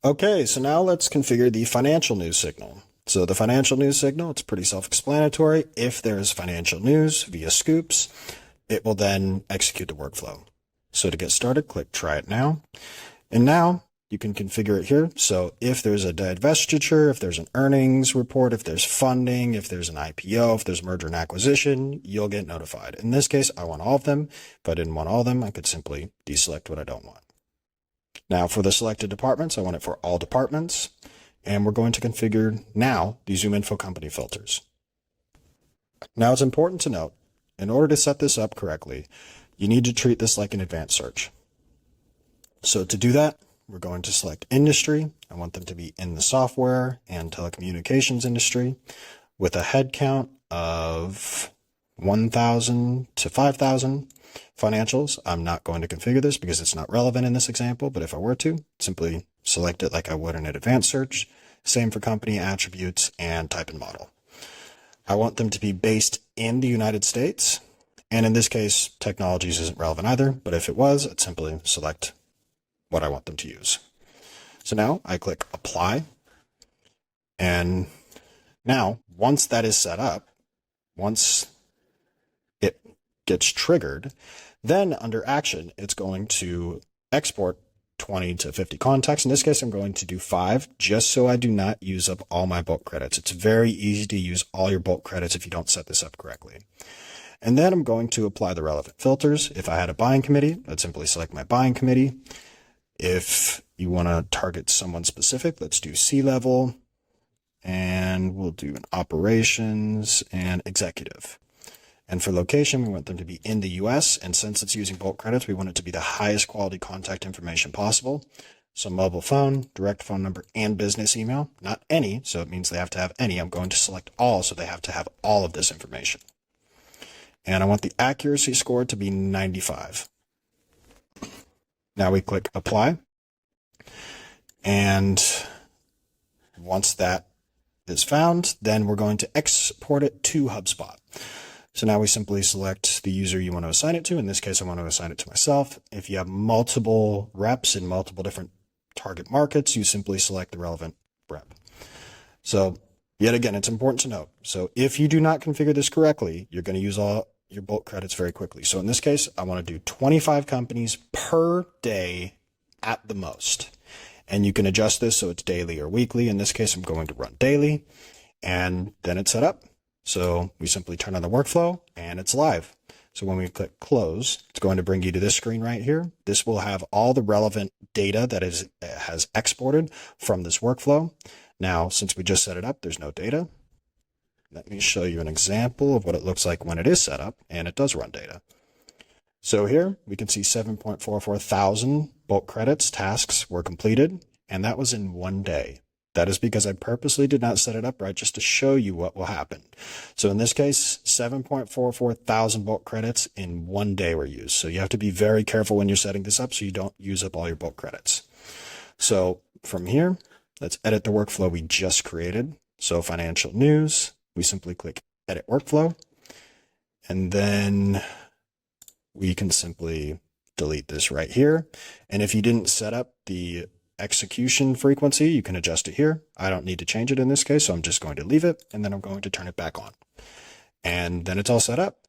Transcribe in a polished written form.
Okay, so now let's configure the financial news signal. So the financial news signal, it's pretty self-explanatory. If there's financial news via scoops, it will then execute the workflow. So to get started, click Try It Now. And now you can configure it here. So if there's a divestiture, if there's an earnings report, if there's funding, if there's an IPO, if there's merger and acquisition, you'll get notified. In this case, I want all of them. If I didn't want all of them, I could simply deselect what I don't want. Now for the selected departments, I want it for all departments. And we're going to configure now the ZoomInfo company filters. Now it's important to note, in order to set this up correctly, you need to treat this like an advanced search. So to do that, we're going to select industry. I want them to be in the software and telecommunications industry with a head count of 1,000 to 5,000. Financials, I'm not going to configure this because it's not relevant in this example, but if I were to, simply select it like I would in an advanced search. Same for company attributes and type and model. I want them to be based in the United States. And in this case, technologies isn't relevant either, but if it was, I'd simply select what I want them to use. So now I click apply. And now once that is set up, once it gets triggered, then under action, it's going to export 20 to 50 contacts. In this case, I'm going to do 5 just so I do not use up all my bulk credits. It's very easy to use all your bulk credits if you don't set this up correctly. And then I'm going to apply the relevant filters. If I had a buying committee, I'd simply select my buying committee. If you want to target someone specific, let's do C-level, and we'll do an operations and executive. And for location, we want them to be in the US. And since it's using bulk credits, we want it to be the highest quality contact information possible. So mobile phone, direct phone number, and business email, not any. So it means they have to have any. I'm going to select all. So they have to have all of this information. And I want the accuracy score to be 95. Now we click apply. And once that is found, then we're going to export it to HubSpot. So now we simply select the user you want to assign it to. In this case, I want to assign it to myself. If you have multiple reps in multiple different target markets, you simply select the relevant rep. So yet again, it's important to note. So if you do not configure this correctly, you're going to use all your bulk credits very quickly. So in this case, I want to do 25 companies per day at the most. And you can adjust this so it's daily or weekly. In this case, I'm going to run daily, and then it's set up. So we simply turn on the workflow and it's live. So when we click close, it's going to bring you to this screen right here. This will have all the relevant data that has exported from this workflow. Now, since we just set it up, there's no data. Let me show you an example of what it looks like when it is set up and it does run data. So here we can see 7.44 thousand bulk credits tasks were completed, and that was in 1 day. That is because I purposely did not set it up right just to show you what will happen. So in this case, 7.44 thousand bulk credits in 1 day were used. So you have to be very careful when you're setting this up so you don't use up all your bulk credits. So from here, let's edit the workflow we just created. So financial news, we simply click edit workflow, and then we can simply delete this right here. And if you didn't set up the execution frequency, you can adjust it here. I don't need to change it in this case, so I'm just going to leave it, and then I'm going to turn it back on. And then it's all set up.